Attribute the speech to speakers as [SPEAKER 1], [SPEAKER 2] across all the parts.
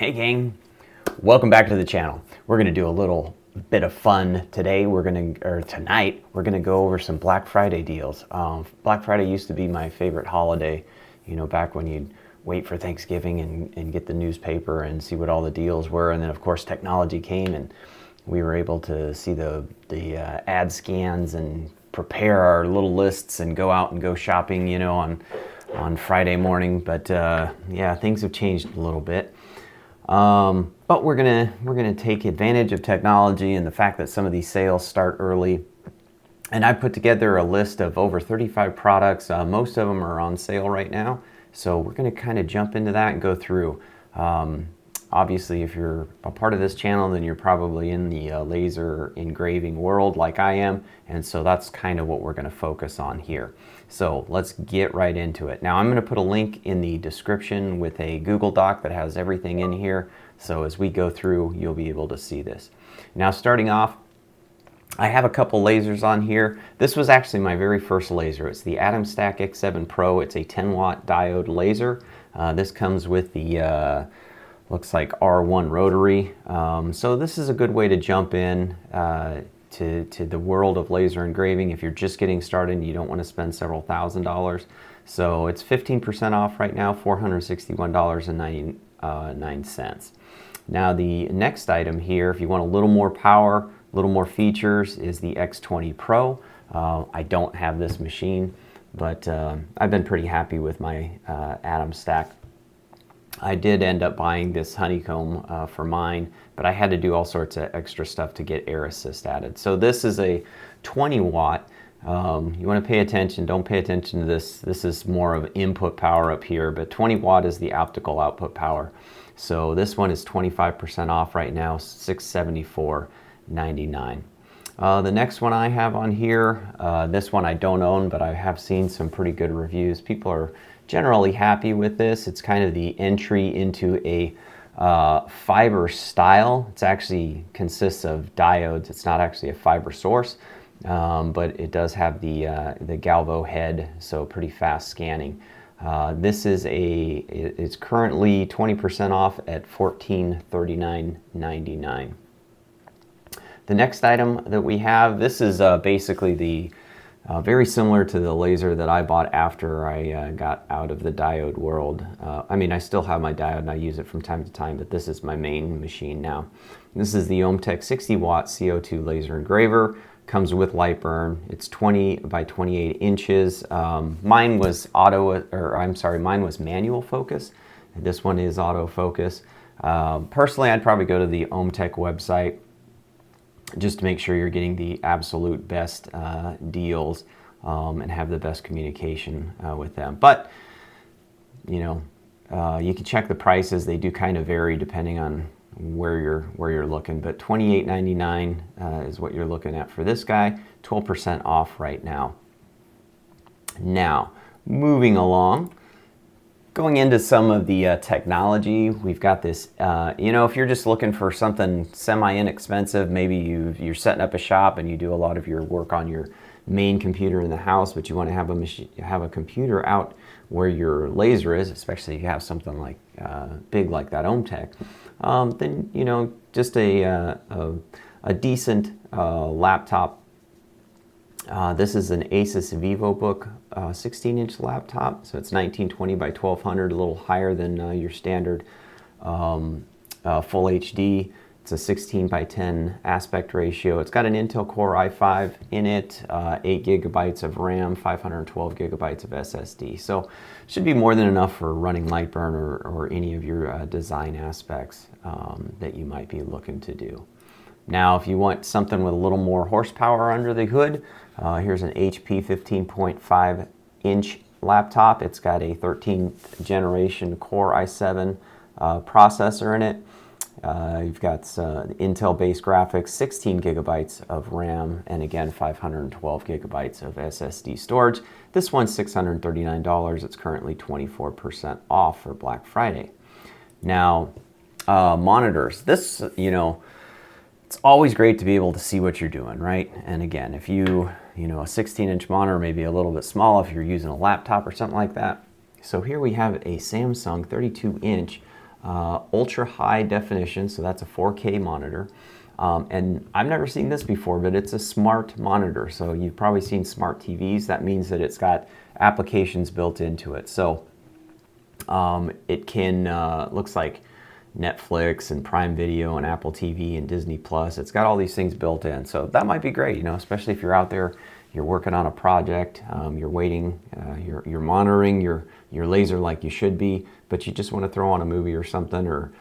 [SPEAKER 1] Hey gang, welcome back to the channel. We're gonna do a little bit of fun today. Tonight, we're gonna go over some Black Friday deals. Black Friday used to be my favorite holiday, you know, back when you'd wait for Thanksgiving and get the newspaper and see what all the deals were. And then of course technology came and we were able to see the ad scans and prepare our little lists and go out and go shopping, you know, on Friday morning. But yeah, things have changed a little bit. But we're gonna take advantage of technology and the fact that some of these sales start early. And I put together a list of over 35 products. Most of them are on sale right now. So we're gonna kind of jump into that and go through. Obviously, if you're a part of this channel, then you're probably in the laser engraving world like I am. And so that's kind of what we're gonna focus on here. So let's get right into it. Now I'm gonna put a link in the description with a Google Doc that has everything in here. So as we go through, you'll be able to see this. Now starting off, I have a couple lasers on here. This was actually my very first laser. It's the Atom Stack X7 Pro. It's a 10 watt diode laser. This comes with the looks like R1 rotary. So this is a good way to jump in to the world of laser engraving. If you're just getting started and you don't want to spend several $1,000s. So it's 15% off right now, $461.99. Now the next item here, if you want a little more power, a little more features, is the X20 Pro. I don't have this machine, but I've been pretty happy with my Atom Stack. I did end up buying this honeycomb for mine, but I had to do all sorts of extra stuff to get air assist added. So this is a 20 watt. You want to pay attention, don't pay attention to this. This is more of input power up here, but 20 watt is the optical output power. So this one is 25% off right now, $674.99. The next one I have on here, this one I don't own, but I have seen some pretty good reviews. People are generally happy with this. It's kind of the entry into a fiber style. It actually consists of diodes. It's not actually a fiber source, but it does have the galvo head, so pretty fast scanning. It's currently 20% off at $1439.99. The next item that we have, this is basically the very similar to the laser that I bought after I got out of the diode world. I mean, I still have my diode and I use it from time to time, but this is my main machine now. This is the Ohmtech 60 watt CO2 laser engraver. Comes with light burn. It's 20 by 28 inches. Mine was mine was manual focus. This one is autofocus. Personally, I'd probably go to the Ohmtech website just to make sure you're getting the absolute best deals and have the best communication with them. But, you know, you can check the prices. They do kind of vary depending on where you're looking. But $28.99 is what you're looking at for this guy. 12% off right now. Now, moving along. Going into some of the technology, we've got this, you know, if you're just looking for something semi-inexpensive, maybe you're setting up a shop and you do a lot of your work on your main computer in the house, but you want to have a computer out where your laser is, especially if you have something like big like that Ohmtech, then, you know, just a decent laptop. This is an Asus VivoBook 16-inch laptop, so it's 1920 by 1200, a little higher than your standard full HD. It's a 16 by 10 aspect ratio. It's got an Intel Core i5 in it, 8 gigabytes of RAM, 512 gigabytes of SSD. So should be more than enough for running Lightburn or any of your design aspects that you might be looking to do. Now, if you want something with a little more horsepower under the hood, here's an HP 15.5 inch laptop. It's got a 13th generation Core i7 processor in it. You've got Intel based graphics, 16 gigabytes of RAM, and again 512 gigabytes of SSD storage. This one's $639. It's currently 24% off for Black Friday. Now, monitors. This, you know, it's always great to be able to see what you're doing, right? And again, if you know, a 16-inch monitor may be a little bit small if you're using a laptop or something like that. So here we have a Samsung 32-inch ultra high definition, so that's a 4K monitor. And I've never seen this before, but it's a smart monitor. So you've probably seen smart TVs. That means that it's got applications built into it. So it can, looks like Netflix and Prime Video and Apple TV and Disney Plus. It's got all these things built in. So that might be great, you know, especially if you're out there, you're working on a project, you're waiting, you're monitoring your laser like you should be, but you just want to throw on a movie or something, or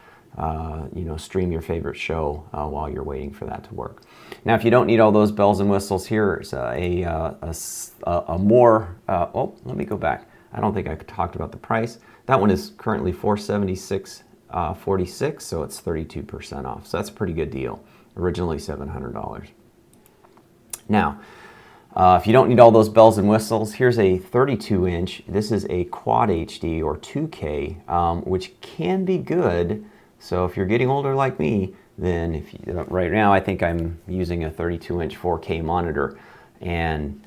[SPEAKER 1] you know, stream your favorite show while you're waiting for that to work. Now, if you don't need all those bells and whistles, here's a more, oh, let me go back. I don't think I talked about the price. That one is currently $476.46, so it's 32% off. So that's a pretty good deal. Originally $700. Now, if you don't need all those bells and whistles, here's a 32-inch. This is a Quad HD or 2K, which can be good. So if you're getting older like me, then if you, right now I think I'm using a 32-inch 4K monitor, and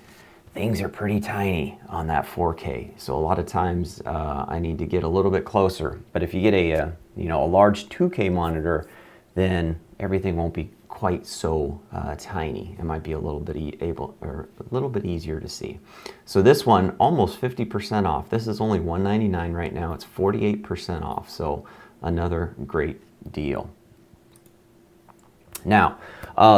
[SPEAKER 1] things are pretty tiny on that 4K. So a lot of times I need to get a little bit closer. But if you get a you know, a large 2K monitor, then everything won't be quite so tiny. It might be a little bit easier to see. So this one, almost 50% off. This is only $199 right now. It's 48% off. So another great deal. Now,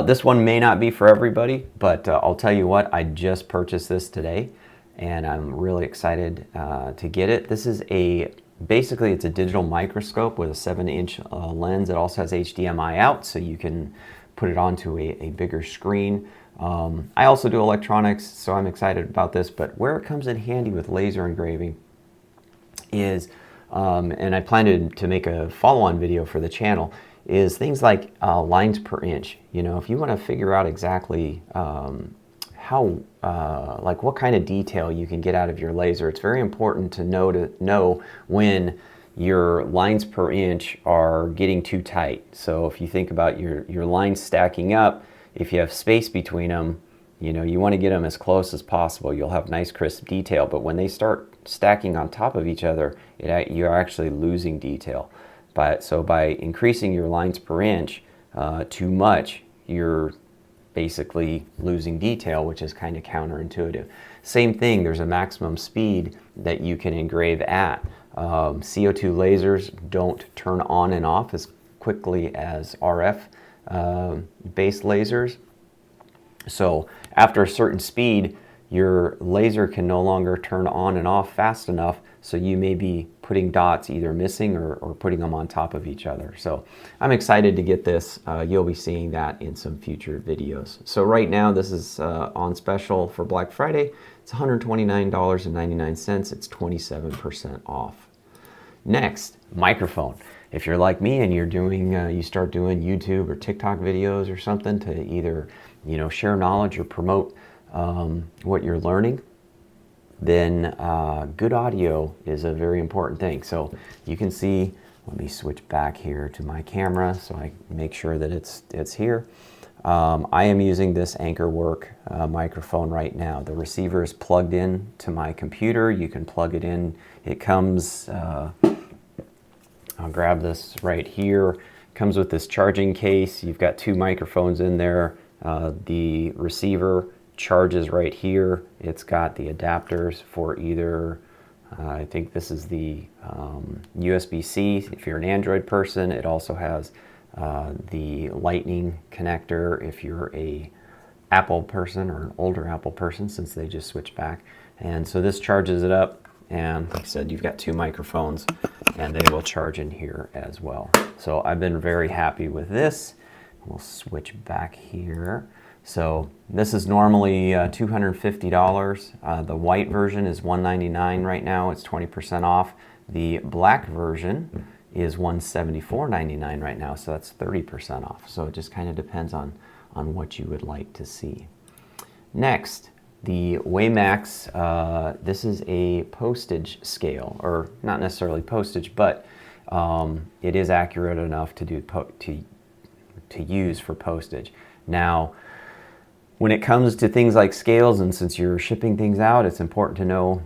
[SPEAKER 1] this one may not be for everybody, but I'll tell you what, I just purchased this today, and I'm really excited to get it. This is basically it's a digital microscope with a 7-inch lens. It also has HDMI out, so you can put it onto a bigger screen. I also do electronics, so I'm excited about this, but where it comes in handy with laser engraving is, and I plan to make a follow-on video for the channel, is things like lines per inch. You know, if you want to figure out exactly how, like what kind of detail you can get out of your laser, it's very important to know when your lines per inch are getting too tight. So if you think about your lines stacking up, if you have space between them, you know, you want to get them as close as possible. You'll have nice crisp detail, but when they start stacking on top of each other, you're actually losing detail. So by increasing your lines per inch too much, you're basically losing detail, which is kind of counterintuitive. Same thing, there's a maximum speed that you can engrave at. CO2 lasers don't turn on and off as quickly as RF based lasers. So after a certain speed, your laser can no longer turn on and off fast enough, so you may be putting dots either missing or putting them on top of each other. So I'm excited to get this. You'll be seeing that in some future videos. So right now this is on special for Black Friday. It's $129.99. It's 27% off. Next, microphone. If you're like me and you're doing, you start doing YouTube or TikTok videos or something to either, you know, share knowledge or promote what you're learning, then good audio is a very important thing. So you can see, let me switch back here to my camera so I make sure that it's here. I am using this Anchorwork microphone right now. The receiver is plugged in to my computer. You can plug it in. It comes, I'll grab this right here. It comes with this charging case. You've got 2 microphones in there. The receiver charges right here. It's got the adapters for either, I think this is the USB-C if you're an Android person. It also has the Lightning connector if you're a Apple person or an older Apple person, since they just switched back. And so this charges it up, and like I said, you've got 2 microphones and they will charge in here as well. So I've been very happy with this. We'll switch back here. So this is normally $250. The white version is $199 right now. It's 20% off. The black version is $174.99 right now. So that's 30% off. So it just kind of depends on what you would like to see. Next, the Waymax. This is a postage scale, or not necessarily postage, but it is accurate enough to use for postage. Now, When it comes to things like scales, and since you're shipping things out, it's important to know,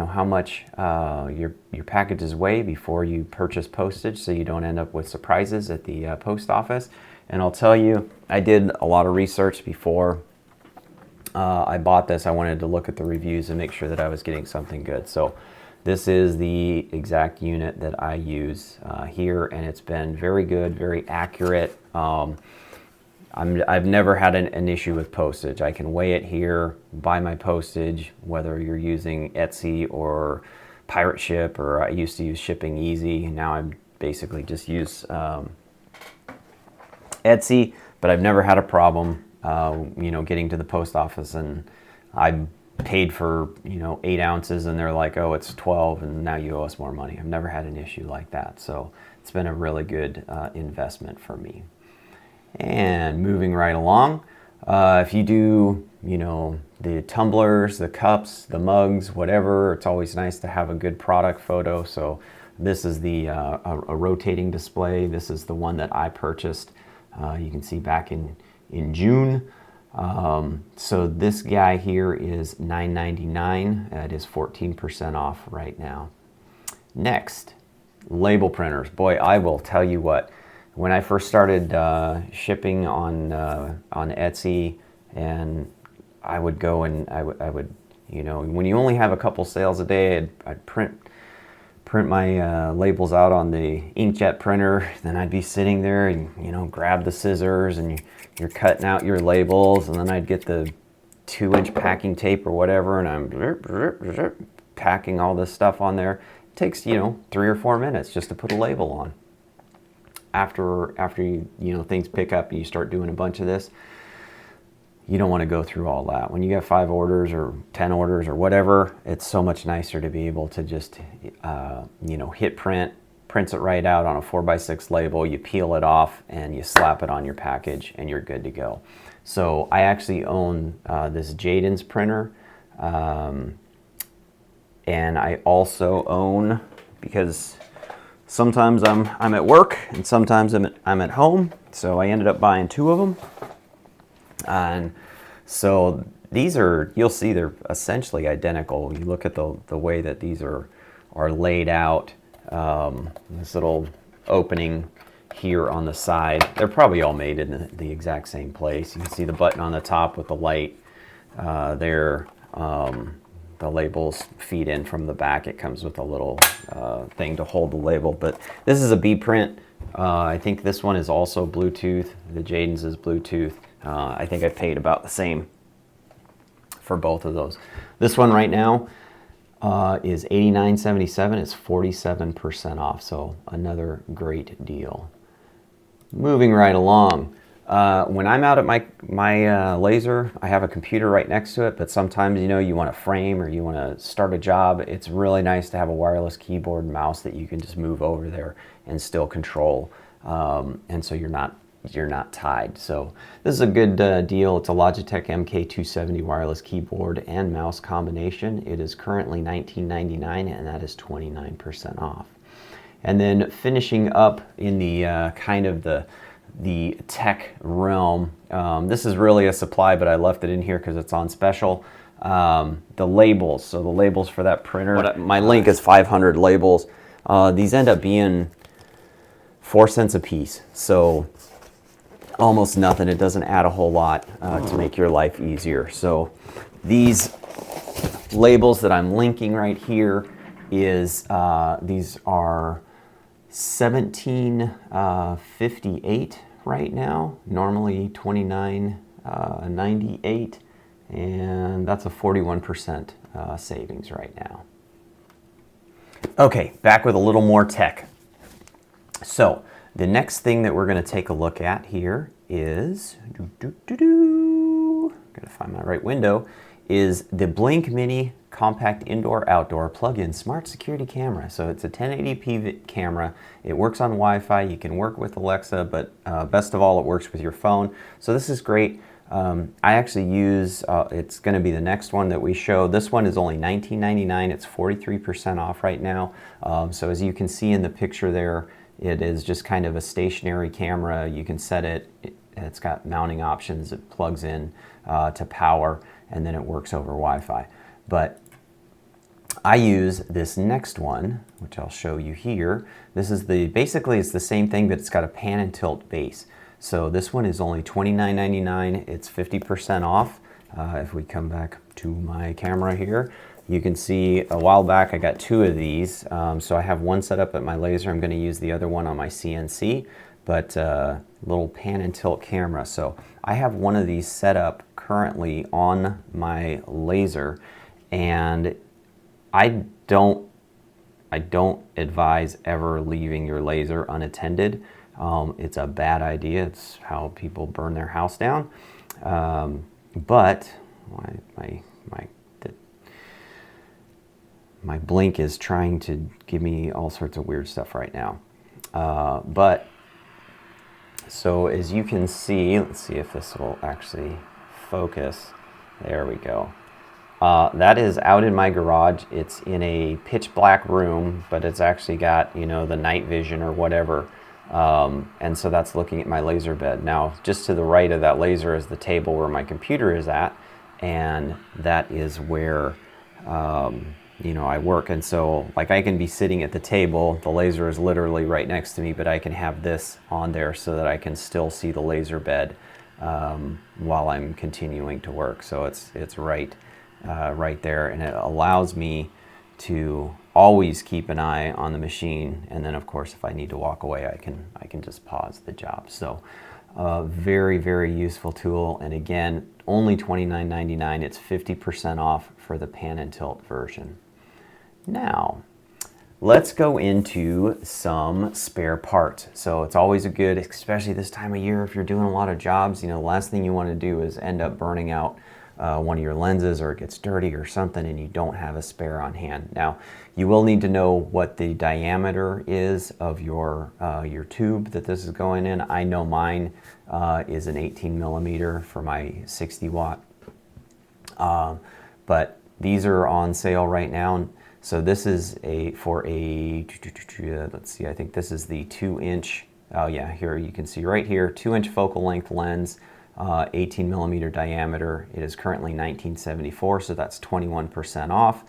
[SPEAKER 1] how much your packages weigh before you purchase postage, so you don't end up with surprises at the post office. And I'll tell you, I did a lot of research before I bought this. I wanted to look at the reviews and make sure that I was getting something good. So this is the exact unit that I use here, and it's been very good, very accurate. I've never had an issue with postage. I can weigh it here, buy my postage, whether you're using Etsy or Pirate Ship, or I used to use Shipping Easy. Now I basically just use Etsy, but I've never had a problem, getting to the post office, and I paid for, 8 ounces, and they're like, oh, it's 12, and now you owe us more money. I've never had an issue like that. So it's been a really good investment for me. And moving right along, if you do, the tumblers, the cups, the mugs, whatever, it's always nice to have a good product photo. So this is the a rotating display. This is the one that I purchased. You can see back in June. So this guy here is $9.99. It is 14% off right now. Next, label printers. Boy, I will tell you what. When I first started shipping on Etsy, and I would go and I would when you only have a couple sales a day, I'd print my labels out on the inkjet printer. Then I'd be sitting there and grab the scissors, and you're cutting out your labels, and then I'd get the 2-inch packing tape or whatever, and I'm packing all this stuff on there. It takes 3 or 4 minutes just to put a label on. After you things pick up and you start doing a bunch of this, you don't want to go through all that. When you get 5 orders or 10 orders or whatever, it's so much nicer to be able to just hit print, prints it right out on a 4x6 label, you peel it off and you slap it on your package and you're good to go. So I actually own this Jaden's printer, and I also own, because sometimes I'm at work and sometimes I'm at home, so I ended up buying 2 of them. And so these are, you'll see they're essentially identical. You look at the way that these are laid out, this little opening here on the side. They're probably all made in the exact same place. You can see the button on the top with the light there. The labels feed in from the back. It comes with a little thing to hold the label. But this is a B print. I think this one is also Bluetooth. The Jaden's is Bluetooth. I think I paid about the same for both of those. This one right now is $89.77. It's 47% off. So another great deal. Moving right along. When I'm out at my laser, I have a computer right next to it, but sometimes you want to frame or you want to start a job. It's really nice to have a wireless keyboard and mouse that you can just move over there and still control, and so you're not tied. So this is a good deal. It's a Logitech MK270 wireless keyboard and mouse combination. It is currently $19.99, and that is 29% off. And then finishing up in the kind of the tech realm, this is really a supply, but I left it in here because it's on special. The labels, so the labels for that printer, my link is 500 labels. These end up being 4 cents a piece, so almost nothing. It doesn't add a whole lot to make your life easier. So these labels that I'm linking right here is these are $17.58 right now, normally $29.98, and that's a 41% savings right now. Okay, back with a little more tech. So the next thing that we're going to take a look at here is, gotta find my right window, is the Blink Mini Compact Indoor-Outdoor Plug-in Smart Security Camera. So it's a 1080p camera. It works on Wi-Fi. You can work with Alexa, but best of all, it works with your phone. So this is great. I actually use, it's going to be the next one that we show. This one is only $19.99. It's 43% off right now. So as you can see in the picture there, it is just kind of a stationary camera. You can set it It's got mounting options. It plugs in to power, and then it works over Wi-Fi. But I use this next one, which I'll show you here. This is basically it's the same thing, but it's got a pan and tilt base. So this one is only $29.99. It's 50% off. If we come back to my camera here, you can see a while back I got 2 of these. So I have one set up at my laser. I'm going to use the other one on my CNC, but little pan and tilt camera. So I have one of these set up currently on my laser, and I don't advise ever leaving your laser unattended. It's a bad idea. It's how people burn their house down. But my blink is trying to give me all sorts of weird stuff right now. But so as you can see, let's see if this will actually focus. There we go. That is out in my garage. It's in a pitch black room, but it's actually got, you know, the night vision or whatever. And so that's looking at my laser bed. Now, just to the right of that laser is the table where my computer is at, and that is where, you know, I work. And so, like, I can be sitting at the table, the laser is literally right next to me, but I can have this on there so that I can still see the laser bed while I'm continuing to work. So it's right there, and it allows me to always keep an eye on the machine, and then of course if I need to walk away, I can just pause the job. So very, very useful tool, and again, only $29.99. It's 50% off for the pan and tilt version. Now let's go into some spare parts. So it's always a good, especially this time of year, if you're doing a lot of jobs, you know, the last thing you want to do is end up burning out one of your lenses, or it gets dirty or something and you don't have a spare on hand. Now, you will need to know what the diameter is of your tube that this is going in. I know mine is an 18 millimeter for my 60 watt. But these are on sale right now. So this is let's see, I think this is the 2-inch, oh yeah, here you can see right here, 2-inch focal length lens, 18 millimeter diameter. It is currently $19.74, so that's 21% off.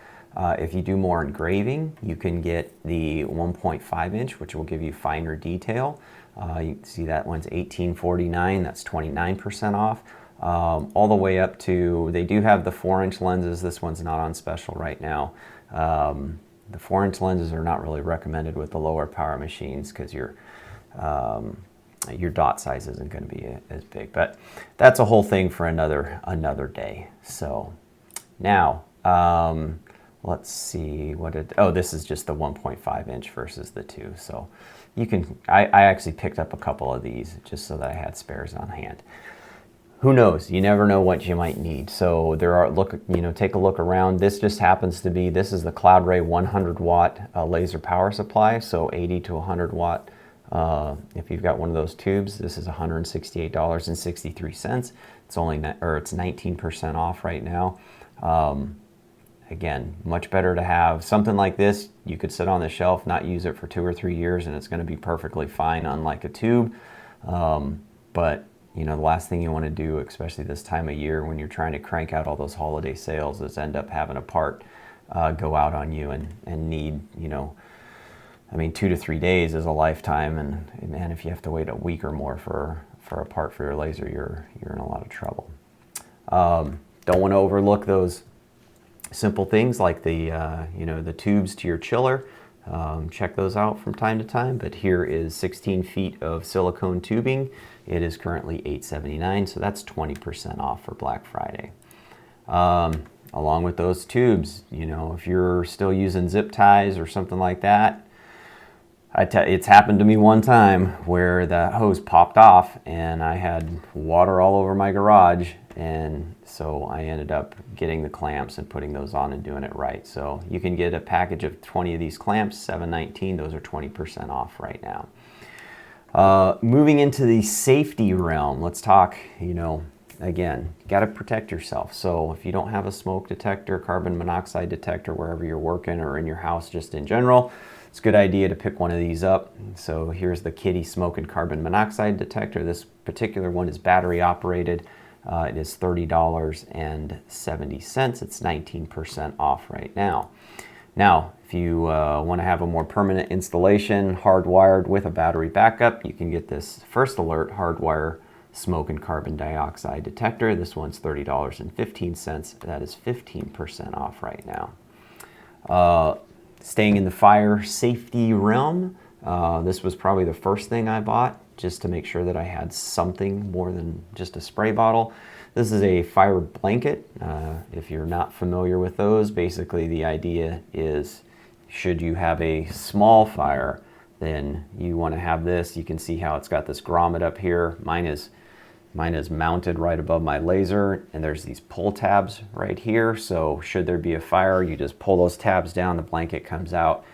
[SPEAKER 1] If you do more engraving, you can get the 1.5 inch, which will give you finer detail. You can see that one's $18.49, that's 29% off. All the way up to, they do have the 4-inch lenses. This one's not on special right now. The 4-inch lenses are not really recommended with the lower power machines because your dot size isn't going to be as big. But that's a whole thing for another day. So now let's see this is just the 1.5 inch versus the 2. So you can, I actually picked up a couple of these just so that I had spares on hand. Who knows? You never know what you might need. So there are, take a look around. This just happens to be, this is the Cloud Ray 100 watt laser power supply. So 80 to 100 watt. If you've got one of those tubes, this is $168.63. It's it's 19% off right now. Again, much better to have something like this. You could sit on the shelf, not use it for 2 or 3 years, and it's going to be perfectly fine, unlike a tube. But you know, the last thing you want to do, especially this time of year when you're trying to crank out all those holiday sales, is end up having a part go out on you and need, you know, I mean, 2 to 3 days is a lifetime, and if you have to wait a week or more for a part for your laser, you're in a lot of trouble. Don't want to overlook those simple things like the the tubes to your chiller. Check those out from time to time. But here is 16 feet of silicone tubing. It is currently $8.79, so that's 20% off for Black Friday. Along with those tubes, you know, if you're still using zip ties or something like that, it's happened to me one time where the hose popped off and I had water all over my garage, and so I ended up getting the clamps and putting those on and doing it right. So you can get a package of 20 of these clamps, $7.19. Those are 20% off right now. Moving into the safety realm, let's talk, you know, again, you got to protect yourself. So if you don't have a smoke detector, carbon monoxide detector wherever you're working or in your house just in general, it's a good idea to pick one of these up. So here's the Kitty smoke and carbon monoxide detector. This particular one is battery operated. It is $30.70. It's 19% off right now. Now, if you want to have a more permanent installation, hardwired with a battery backup, you can get this First Alert hardwire smoke and carbon dioxide detector. This one's $30.15. That is 15% off right now. Staying in the fire safety realm, this was probably the first thing I bought just to make sure that I had something more than just a spray bottle. This is a fire blanket. If you're not familiar with those, basically the idea is should you have a small fire, then you want to have this. You can see how it's got this grommet up here. Mine is mounted right above my laser, and there's these pull tabs right here. So should there be a fire, you just pull those tabs down, the blanket comes out.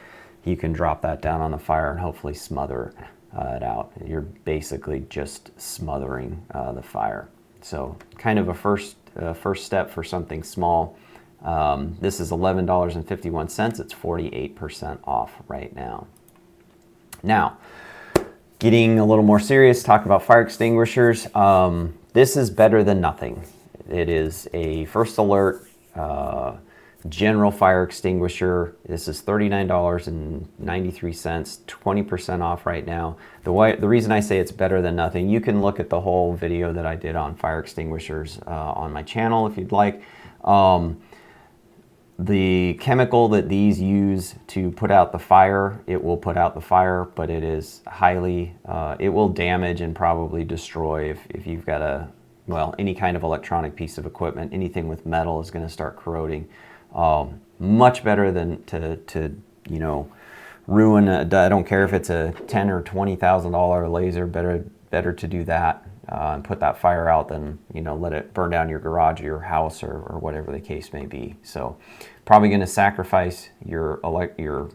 [SPEAKER 1] You can drop that down on the fire and hopefully smother it out. You're basically just smothering the fire. So kind of a first step for something small. This is $11.51. It's 48% off right now. Now, getting a little more serious, talk about fire extinguishers. This is better than nothing. It is a First Alert general fire extinguisher. This is $39.93, 20% off right now. The reason I say it's better than nothing, you can look at the whole video that I did on fire extinguishers on my channel if you'd like. The chemical that these use to put out the fire, it will put out the fire, but it is highly, it will damage and probably destroy if you've got any kind of electronic piece of equipment. Anything with metal is going to start corroding. Much better than to ruin I don't care if it's a $10,000 or $20,000 laser, better to do that and put that fire out than let it burn down your garage or your house or whatever the case may be. So probably going to sacrifice your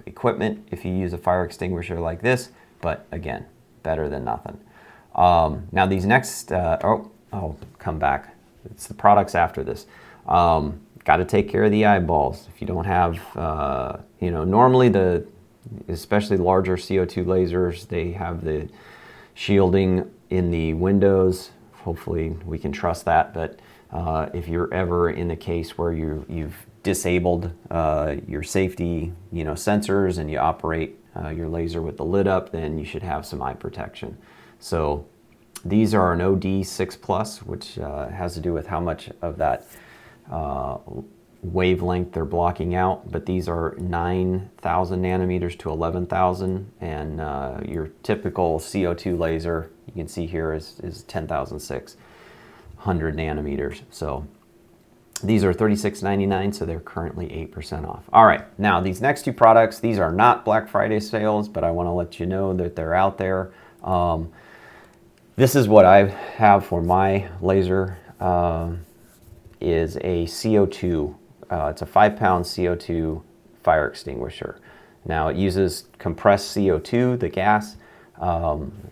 [SPEAKER 1] equipment if you use a fire extinguisher like this, but again, better than nothing. Now these next I'll come back. It's the products after this. Got to take care of the eyeballs. If you don't have, normally especially larger CO2 lasers, they have the shielding in the windows. Hopefully we can trust that. But if you're ever in the case where you've disabled your safety, sensors and you operate your laser with the lid up, then you should have some eye protection. So these are an OD6+, which has to do with how much of that wavelength they're blocking out, but these are 9,000 nanometers to 11,000, and your typical CO2 laser, you can see here, is 10,600 nanometers. So these are $36.99, so they're currently 8% off. All right, now these next two products, these are not Black Friday sales, but I want to let you know that they're out there. This is what I have for my laser. Is a CO2, it's a 5-pound CO2 fire extinguisher. Now it uses compressed CO2, the gas,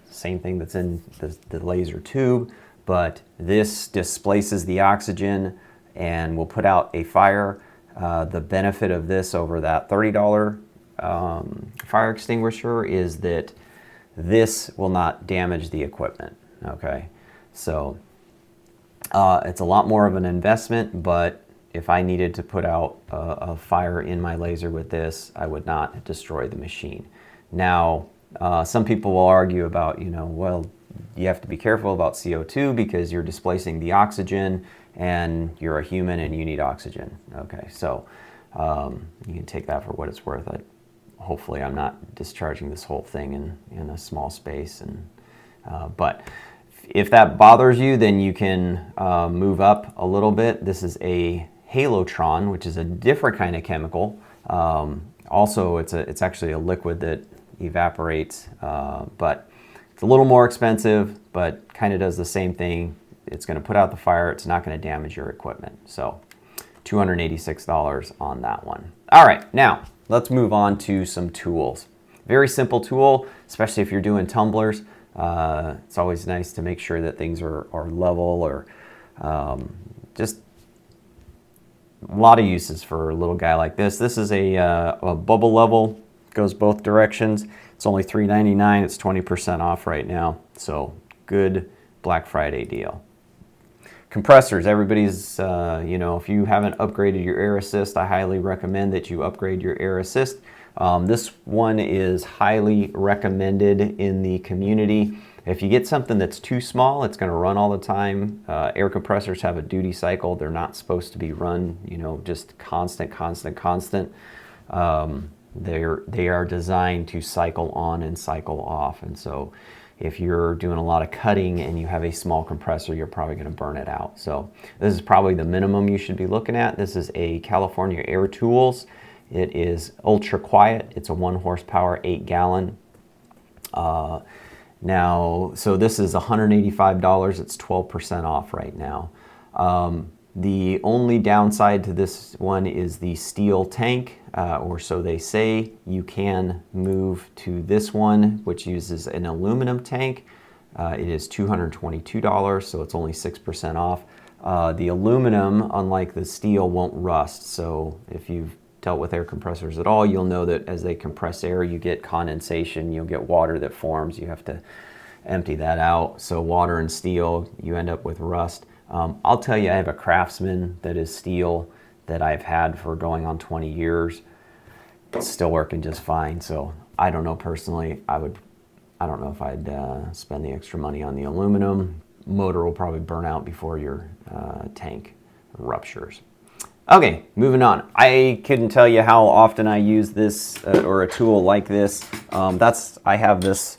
[SPEAKER 1] same thing that's in the laser tube, but this displaces the oxygen and will put out a fire. The benefit of this over that $30 fire extinguisher is that this will not damage the equipment, okay? So it's a lot more of an investment, but if I needed to put out a fire in my laser with this, I would not destroy the machine. Now, some people will argue about, well, you have to be careful about CO2 because you're displacing the oxygen and you're a human and you need oxygen. Okay, so you can take that for what it's worth. Hopefully I'm not discharging this whole thing in a small space, but if that bothers you, then you can move up a little bit. This is a halotron, which is a different kind of chemical. Also, it's actually a liquid that evaporates, but it's a little more expensive, but kind of does the same thing. It's going to put out the fire. It's not going to damage your equipment. So $286 on that one. All right, now let's move on to some tools. Very simple tool, especially if you're doing tumblers. It's always nice to make sure that things are level, or just a lot of uses for a little guy like this. This is a bubble level goes both directions. It's only $3.99. It's 20% off right now. So good Black Friday deal. Compressors, everybody's, if you haven't upgraded your air assist, I highly recommend that you upgrade your air assist. This one is highly recommended in the community. If you get something that's too small, it's going to run all the time. Air compressors have a duty cycle. They're not supposed to be run, just constant. They are designed to cycle on and cycle off. And so if you're doing a lot of cutting and you have a small compressor, you're probably going to burn it out. So this is probably the minimum you should be looking at. This is a California Air Tools. It is ultra quiet. It's a 1 horsepower, 8 gallon. Now, so this is $185. It's 12% off right now. The only downside to this one is the steel tank, or so they say. You can move to this one, which uses an aluminum tank. It is $222, so it's only 6% off. The aluminum, unlike the steel, won't rust. So if you've dealt with air compressors at all, you'll know that as they compress air, you get condensation, you'll get water that forms. You have to empty that out. So water and steel, you end up with rust. I'll tell you, I have a Craftsman that is steel that I've had for going on 20 years. It's still working just fine. So I don't know personally. I don't know if I'd spend the extra money on the aluminum. Motor will probably burn out before your tank ruptures. Okay, moving on. I couldn't tell you how often I use this or a tool like this. I have this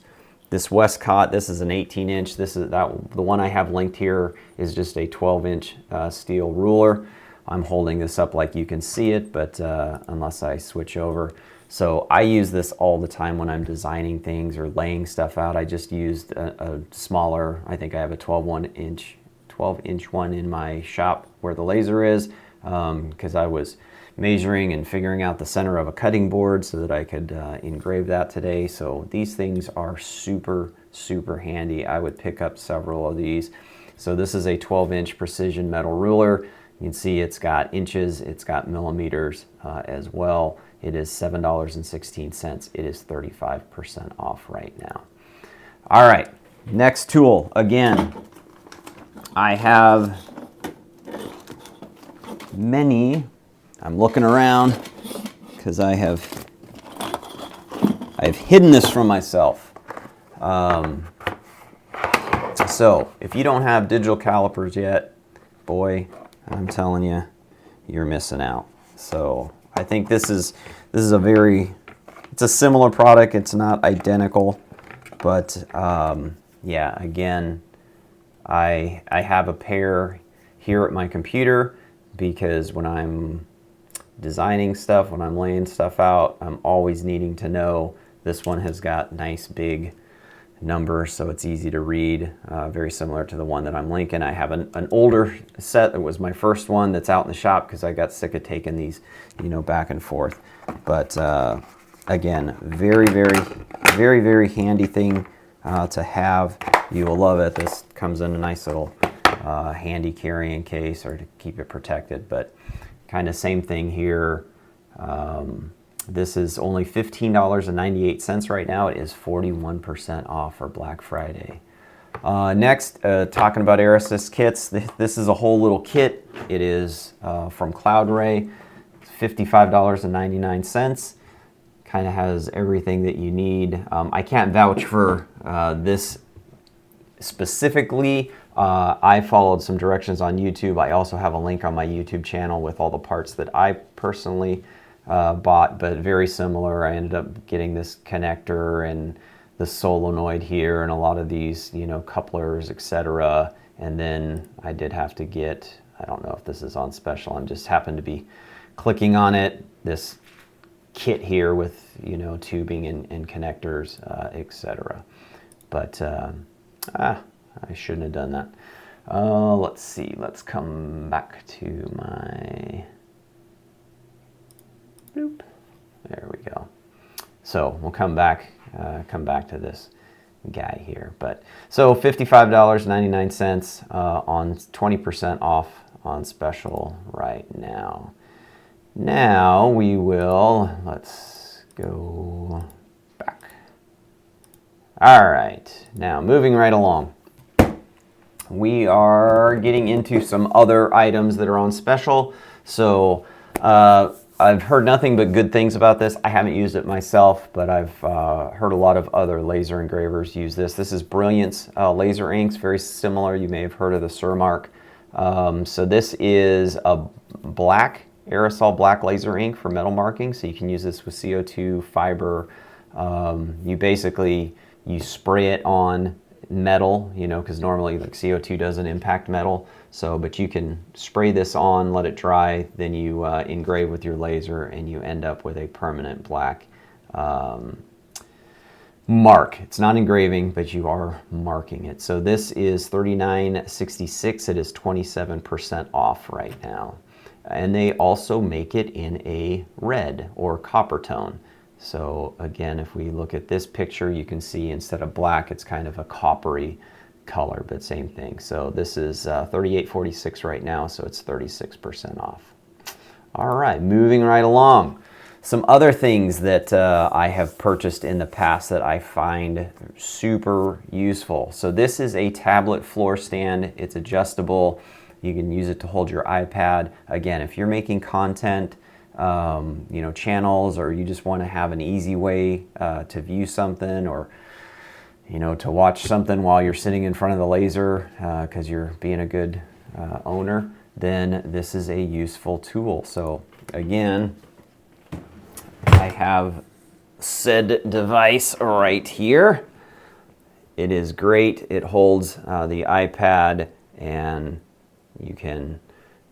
[SPEAKER 1] Westcott. This is an 18-inch. The one I have linked here is just a 12-inch steel ruler. I'm holding this up like you can see it, but unless I switch over. So I use this all the time when I'm designing things or laying stuff out. I just used a smaller, I think I have a 12-inch one in my shop where the laser is, because I was measuring and figuring out the center of a cutting board so that I could engrave that today. So these things are super, super handy. I would pick up several of these. So this is a 12-inch precision metal ruler. You can see it's got inches, it's got millimeters as well. It is $7.16. It is 35% off right now. All right, next tool. Again, I have many. I'm looking around because I've hidden this from myself. So if you don't have digital calipers yet, boy, I'm telling you, you're missing out. So I think this is it's a similar product. It's not identical, but yeah, again, I have a pair here at my computer because when I'm designing stuff, when I'm laying stuff out, I'm always needing to know. This one has got nice big numbers, so it's easy to read, very similar to the one that I'm linking. I have an older set that was my first one that's out in the shop because I got sick of taking these, back and forth. But again, very, very, very, very handy thing to have. You will love it. This comes in a nice little handy carrying case or to keep it protected, but kind of same thing here. This is only $15.98 right now. It is 41% off for Black Friday. Next, talking about air assist kits. This is a whole little kit. It is from CloudRay. It's $55.99. Kind of has everything that you need. I can't vouch for this specifically. I followed some directions on YouTube. I also have a link on my YouTube channel with all the parts that I personally bought, but very similar. I ended up getting this connector and the solenoid here and a lot of these, couplers, etc. And then I did have to get, I don't know if this is on special, I just happened to be clicking on it, this kit here with, tubing and connectors, etc. But I shouldn't have done that. Let's see, let's come back to my... Boop. There we go. So we'll come back to this guy here. But so $55.99 on 20% off on special right now. Now we will, let's go back. All right, now moving right along. We are getting into some other items that are on special. So I've heard nothing but good things about this. I haven't used it myself, but I've heard a lot of other laser engravers use this. This is Brilliance laser inks, very similar. You may have heard of the Surmark. So this is a black, aerosol black laser ink for metal marking. So you can use this with CO2, fiber. You spray it on metal, you know, because normally like CO2 doesn't impact metal. So, but you can spray this on, let it dry, then you engrave with your laser, and you end up with a permanent black mark. It's not engraving, but you are marking it. So this is $39.66. It is 27% off right now. And they also make it in a red or copper tone. So again, if we look at this picture, you can see instead of black, it's kind of a coppery color, but same thing. So this is $38.46 right now, so it's 36% off. All right, moving right along. Some other things that I have purchased in the past that I find super useful. So this is a tablet floor stand. It's adjustable. You can use it to hold your iPad. Again, if you're making content, you know, channels, or you just want to have an easy way to view something, or you know, to watch something while you're sitting in front of the laser because you're being a good owner, then this is a useful tool. So again, I have said device right here. It is great. It holds the iPad, and you can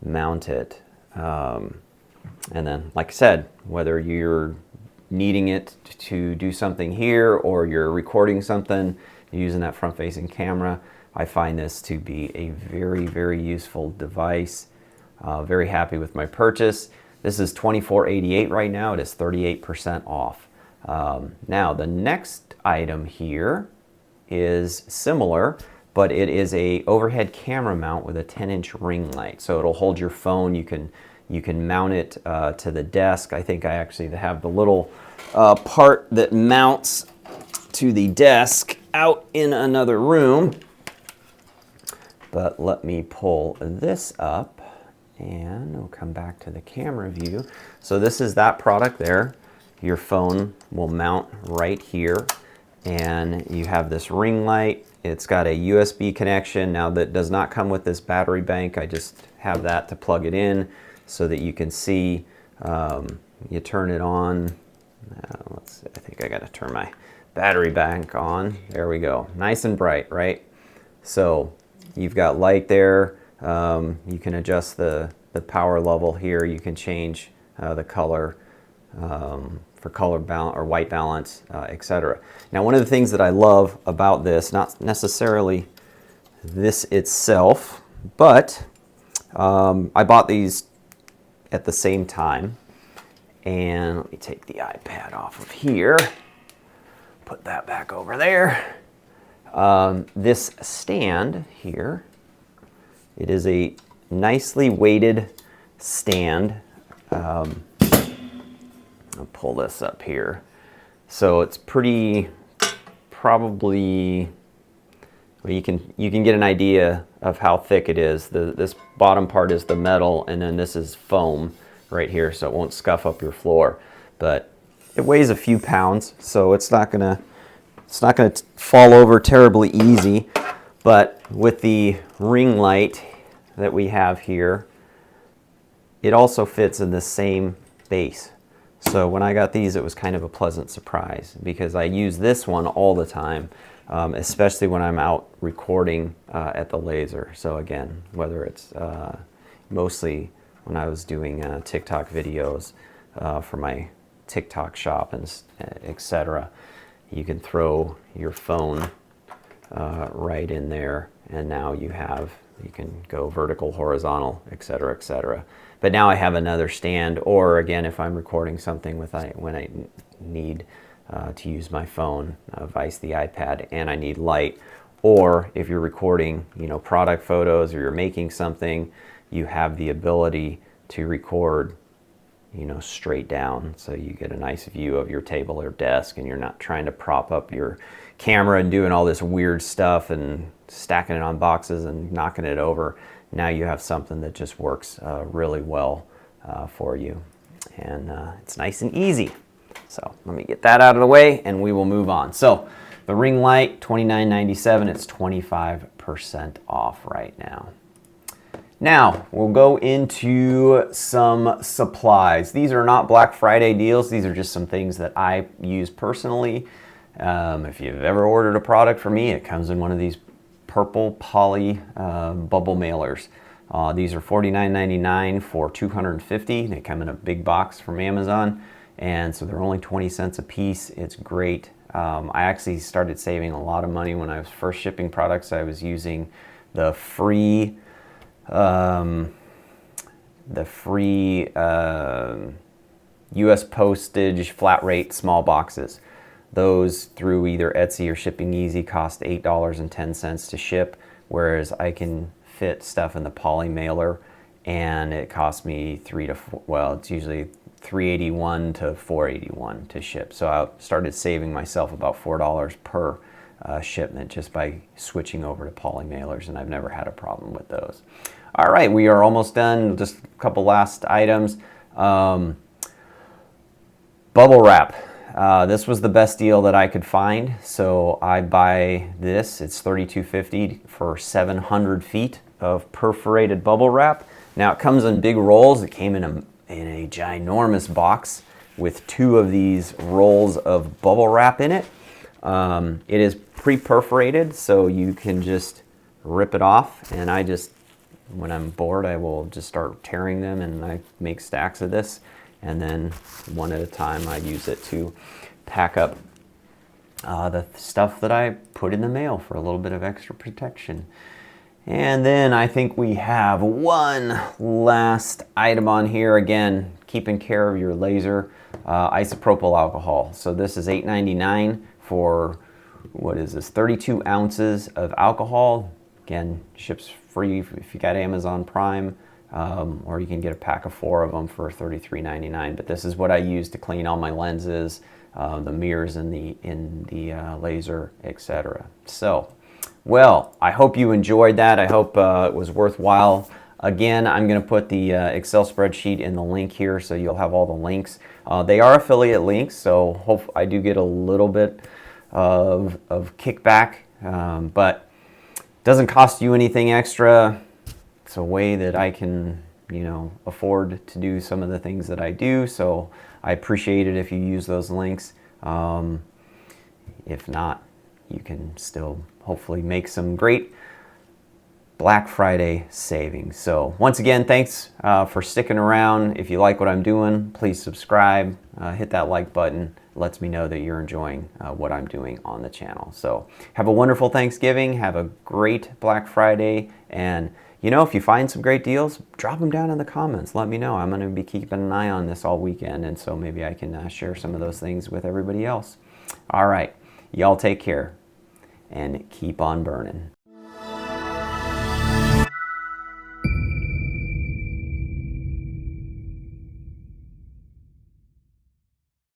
[SPEAKER 1] mount it. And then, like I said, whether you're needing it to do something here or you're recording something using that front-facing camera, I find this to be a very, very useful device. Very happy with my purchase. This is $24.88 right now. It is 38% off. Now, the next item here is similar, but it is a overhead camera mount with a 10-inch ring light. So it'll hold your phone. You can mount it to the desk. I think I actually have the little part that mounts to the desk out in another room. But let me pull this up and we'll come back to the camera view. So this is that product there. Your phone will mount right here, and you have this ring light. It's got a USB connection. Now that does not come with this battery bank. I just have that to plug it in so that you can see. You turn it on. Let's see, I think I got to turn my battery bank on. There we go. Nice and bright, right? So you've got light there. You can adjust the power level here. You can change the color for color balance or white balance, etc. Now, one of the things that I love about this, not necessarily this itself, but I bought these at the same time. And let me take the iPad off of here, put that back over there. This stand here, it is a nicely weighted stand. I'll pull this up here. So it's probably, well, you can get an idea of how thick it is. This bottom part is the metal, and then this is foam right here, so it won't scuff up your floor. But it weighs a few pounds, so it's not gonna fall over terribly easy. But with the ring light that we have here, it also fits in the same base. So when I got these, it was kind of a pleasant surprise because I use this one all the time, especially when I'm out recording at the laser. So again, whether it's mostly when I was doing TikTok videos for my TikTok shop and etc., you can throw your phone right in there, and now you can go vertical, horizontal, etc., etc. But now I have another stand, or again, if I'm recording something when I need to use my phone, vice the iPad, and I need light, or if you're recording, product photos, or you're making something, you have the ability to record you know, straight down, so you get a nice view of your table or desk, and you're not trying to prop up your camera and doing all this weird stuff and stacking it on boxes and knocking it over. Now you have something that just works really well for you, and it's nice and easy. So let me get that out of the way and we will move on. So the ring light, $29.97. It's 25% off right now. Now we'll go into some supplies. These are not Black Friday deals. These are just some things that I use personally. If you've ever ordered a product from me, it comes in one of these purple poly bubble mailers. These are $49.99 for 250. They come in a big box from Amazon, and so they're only 20 cents a piece. It's great. I actually started saving a lot of money when I was first shipping products. I was using the free U.S. postage flat rate small boxes. Those through either Etsy or Shipping Easy cost $8.10 to ship, whereas I can fit stuff in the poly mailer and it costs me it's usually $3.81 to $4.81 to ship. So I started saving myself about $4 per shipment just by switching over to poly mailers, and I've never had a problem with those. All right, we are almost done. Just a couple last items. Bubble wrap. This was the best deal that I could find, so I buy this. It's $32.50 for 700 feet of perforated bubble wrap. Now it comes in big rolls. It came in a ginormous box with 2 of these rolls of bubble wrap in it. It is pre-perforated, so you can just rip it off, and when I'm bored, I will just start tearing them, and I make stacks of this, and then one at a time I use it to pack up the stuff that I put in the mail for a little bit of extra protection. And then I think we have one last item on here. Again, keeping care of your laser, isopropyl alcohol. So this is $8.99 for, what is this, 32 ounces of alcohol. Again, ships free if you got Amazon Prime, or you can get a pack of 4 of them for $33.99. But this is what I use to clean all my lenses, the mirrors in the laser, etc. So, well, I hope you enjoyed that. I hope it was worthwhile. Again, I'm going to put the Excel spreadsheet in the link here, so you'll have all the links. They are affiliate links, so I do get a little bit of kickback, but it doesn't cost you anything extra. It's a way that I can, afford to do some of the things that I do, so I appreciate it if you use those links. If not, you can still hopefully make some great Black Friday savings. So once again, thanks for sticking around. If you like what I'm doing, please subscribe, hit that like button. It lets me know that you're enjoying what I'm doing on the channel. So have a wonderful Thanksgiving, have a great Black Friday, and if you find some great deals, drop them down in the comments. Let me know. I'm going to be keeping an eye on this all weekend, and so maybe I can share some of those things with everybody else. All right, y'all take care and keep on burning.